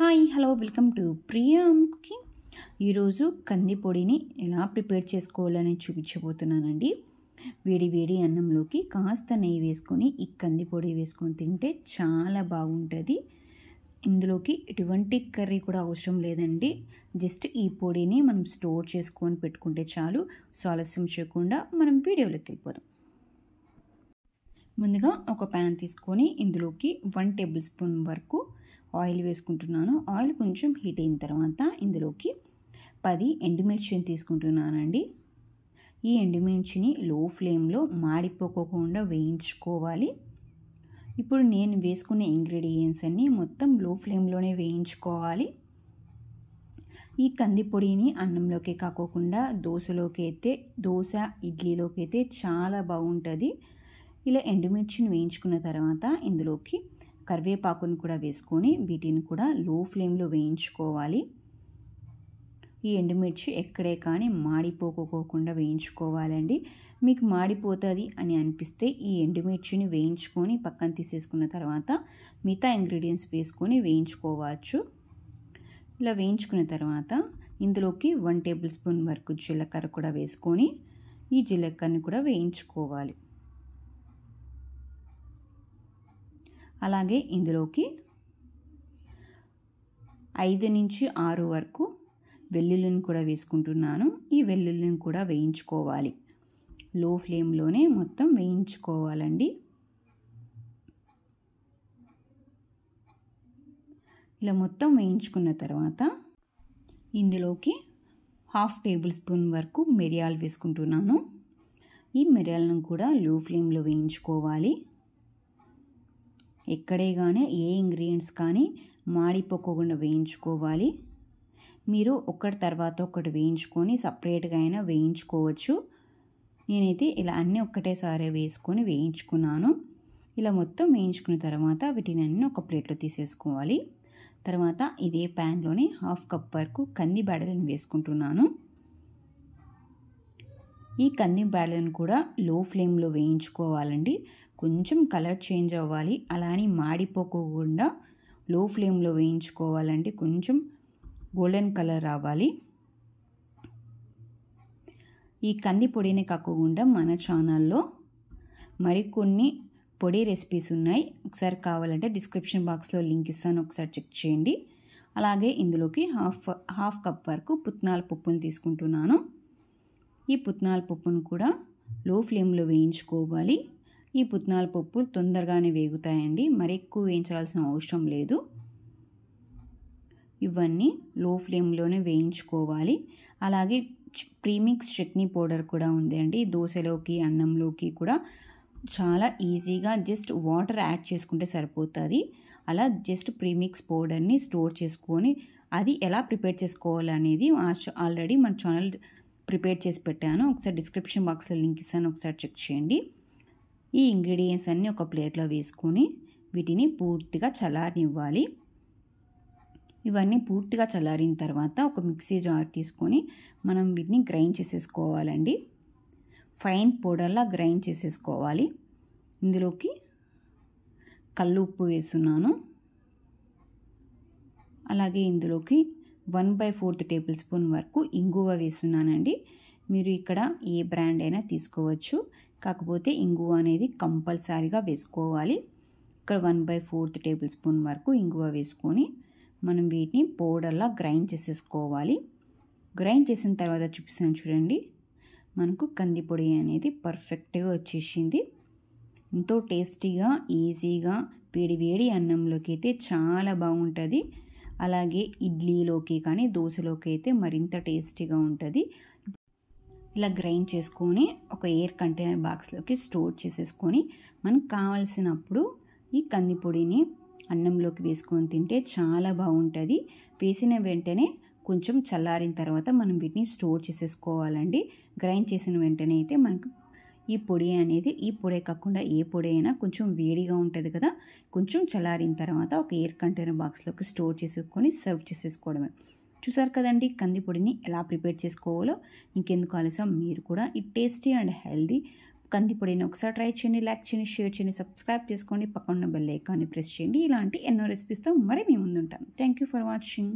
Hi hello welcome to Priya cooking. ఈరోజు కంది పొడిని ఎలా ప్రిపేర్ చేసుకోవాలని చూపించబోతున్నానండి. వేడి వేడి అన్నంలోకి కాస్త నెయ్యి వేసుకొని ఈ కంది పొడి వేసుకొని తింటే చాలా బాగుంటుంది. ఇందులోకి ఎటువంటి కర్రీ కూడా అవసరం లేదండి. జస్ట్ ఈ పొడిని మనం స్టోర్ చేసుకొని పెట్టుకుంటే చాలు. సో ఆలస్యం చేయకుండా మనం వీడియోలోకి వెళ్ళిపోదాం. ముందుగా ఒక ప్యాన్ తీసుకొని ఇందులోకి 1 టేబుల్ స్పూన్ వరకు ఆయిల్ వేసుకుంటున్నాను. ఆయిల్ కొంచెం హీట్ అయిన తర్వాత ఇందులోకి 10 ఎండుమిర్చిని తీసుకుంటున్నానండి. ఈ ఎండుమిర్చిని లో ఫ్లేమ్లో మాడిపోకుండా వేయించుకోవాలి. ఇప్పుడు నేను వేసుకునే ఇంగ్రీడియంట్స్ అన్నీ మొత్తం లో ఫ్లేమ్లోనే వేయించుకోవాలి. ఈ కంది పొడిని అన్నంలోకి కాకోకుండా దోశలోకి అయితే ఇడ్లీలోకి అయితే చాలా బాగుంటుంది. ఇలా ఎండుమిర్చిని వేయించుకున్న తర్వాత ఇందులోకి కరివేపాకును కూడా వేసుకొని వీటిని కూడా లో ఫ్లేమ్లో వేయించుకోవాలి. ఈ ఎండుమిర్చి ఎక్కడే కానీ మాడిపోకోకుండా వేయించుకోవాలండి. మీకు మాడిపోతుంది అని అనిపిస్తే ఈ ఎండుమిర్చిని వేయించుకొని పక్కన తీసేసుకున్న తర్వాత మిగతా ఇంగ్రీడియంట్స్ వేసుకొని వేయించుకోవచ్చు. ఇలా వేయించుకున్న తర్వాత ఇందులోకి 1 టేబుల్ స్పూన్ వరకు జీలకర్ర కూడా వేసుకొని ఈ జీలకర్రని కూడా వేయించుకోవాలి. అలాగే ఇందులోకి 5 నుంచి 6 వరకు వెల్లుల్లిని కూడా వేసుకుంటున్నాను. ఈ వెల్లుల్లిని కూడా వేయించుకోవాలి. లో ఫ్లేమ్లోనే మొత్తం వేయించుకోవాలండి. ఇలా మొత్తం వేయించుకున్న తర్వాత ఇందులోకి 1/2 టేబుల్ స్పూన్ వరకు మిరియాలు వేసుకుంటున్నాను. ఈ మిరియాలను కూడా లో ఫ్లేమ్లో వేయించుకోవాలి. ఎక్కడే కానీ ఏ ఇంగ్రీడియంట్స్ కానీ మాడిపోకుండా వేయించుకోవాలి. మీరు ఒకటి తర్వాత ఒకటి వేయించుకొని సపరేట్గా అయినా వేయించుకోవచ్చు. నేనైతే ఇలా అన్నీ ఒక్కటేసారి వేసుకొని వేయించుకున్నాను. ఇలా మొత్తం వేయించుకున్న తర్వాత వీటిని అన్నీ ఒక ప్లేట్లో తీసేసుకోవాలి. తర్వాత ఇదే ప్యాన్లోని 1/2 కప్ వరకు కంది బెడలను వేసుకుంటున్నాను. ఈ కంది బెడలను కూడా లో ఫ్లేమ్లో వేయించుకోవాలండి. కొంచెం కలర్ చేంజ్ అవ్వాలి. అలానే మాడిపోకుండా లో ఫ్లేమ్లో వేయించుకోవాలండి. కొంచెం గోల్డెన్ కలర్ రావాలి. ఈ కంది పొడిని కాకుండా మన ఛానల్లో మరికొన్ని పొడి రెసిపీస్ ఉన్నాయి. ఒకసారి కావాలంటే డిస్క్రిప్షన్ బాక్స్లో లింక్ ఇస్తాను, ఒకసారి చెక్ చేయండి. అలాగే ఇందులోకి హాఫ్ కప్ వరకు పుట్నాల పప్పును తీసుకుంటున్నాను. ఈ పుట్నాల పప్పును కూడా లో ఫ్లేమ్లో వేయించుకోవాలి. ఈ పుట్నాల పప్పు తొందరగానే వేగుతాయండి. మరి ఎక్కువ వేయించాల్సిన అవసరం లేదు. ఇవన్నీ లో ఫ్లేమ్లోనే వేయించుకోవాలి. అలాగే ప్రీమిక్స్ చట్నీ పౌడర్ కూడా ఉంది అండి. దోశలోకి అన్నంలోకి కూడా చాలా ఈజీగా జస్ట్ వాటర్ యాడ్ చేసుకుంటే సరిపోతుంది. అలా జస్ట్ ప్రీమిక్స్ పౌడర్ని స్టోర్ చేసుకొని అది ఎలా ప్రిపేర్ చేసుకోవాలనేది ఆల్రెడీ మన ఛానల్ ప్రిపేర్ చేసి పెట్టాను. ఒకసారి డిస్క్రిప్షన్ బాక్స్లో లింక్ ఇస్తాను, ఒకసారి చెక్ చేయండి. ఈ ఇంగ్రీడియంట్స్ అన్నీ ఒక ప్లేట్లో వేసుకొని వీటిని పూర్తిగా చల్లారనివ్వాలి. ఇవన్నీ పూర్తిగా చల్లారిన తర్వాత ఒక మిక్సీ జార్ తీసుకొని మనం వీటిని గ్రైండ్ చేసేసుకోవాలండి. ఫైన్ పౌడర్లా గ్రైండ్ చేసేసుకోవాలి. ఇందులోకి కల్లు ఉప్పు వేస్తున్నాను. అలాగే ఇందులోకి 1/4 టేబుల్ స్పూన్ వరకు ఇంగువ వేస్తున్నానండి. మీరు ఇక్కడ ఏ బ్రాండ్ అయినా తీసుకోవచ్చు. కాకపోతే ఇంగువ అనేది కంపల్సరీగా వేసుకోవాలి. ఇక్కడ 1/4 టేబుల్ స్పూన్ వరకు ఇంగువ వేసుకొని మనం వీటిని పౌడర్లా గ్రైండ్ చేసేసుకోవాలి. గ్రైండ్ చేసిన తర్వాత చూపిస్తాను చూడండి. మనకు కంది పొడి అనేది పర్ఫెక్ట్గా వచ్చేసింది. ఎంతో టేస్టీగా ఈజీగా వేడి వేడి అన్నంలోకి అయితే చాలా బాగుంటుంది. అలాగే ఇడ్లీలోకి కానీ దోశలోకి అయితే మరింత టేస్టీగా ఉంటుంది. ఇలా గ్రైండ్ చేసుకొని ఒక ఎయిర్ కంటైనర్ బాక్స్లోకి స్టోర్ చేసేసుకొని మనకు కావాల్సినప్పుడు ఈ కంది పొడిని అన్నంలోకి వేసుకొని తింటే చాలా బాగుంటుంది. వేసిన వెంటనే కొంచెం చల్లారిన తర్వాత మనం వీటిని స్టోర్ చేసేసుకోవాలండి. గ్రైండ్ చేసిన వెంటనే అయితే మనకు ఈ పొడి అనేది ఈ పొడే కాకుండా ఏ పొడి అయినా కొంచెం వేడిగా ఉంటుంది కదా, కొంచెం చల్లారిన తర్వాత ఒక ఎయిర్ కంటైనర్ బాక్స్లోకి స్టోర్ చేసుకొని సర్వ్ చేసేసుకోవడమే. చూసారు కదండి కంది పొడిని ఎలా ప్రిపేర్ చేసుకోవాలో. ఇంకెందుకు ఆలస్యం, మీరు కూడా ఈ టేస్టీ అండ్ హెల్దీ కంది పొడిని ఒకసారి ట్రై చేయండి, లైక్ చేయండి, షేర్ చేయండి, సబ్స్క్రైబ్ చేసుకోండి, పక్కన బెల్ ఐకాన్ని ప్రెస్ చేయండి. ఇలాంటి ఎన్నో రెసిపీస్తో మరి మీ ముందుంటాను. Thank you for watching.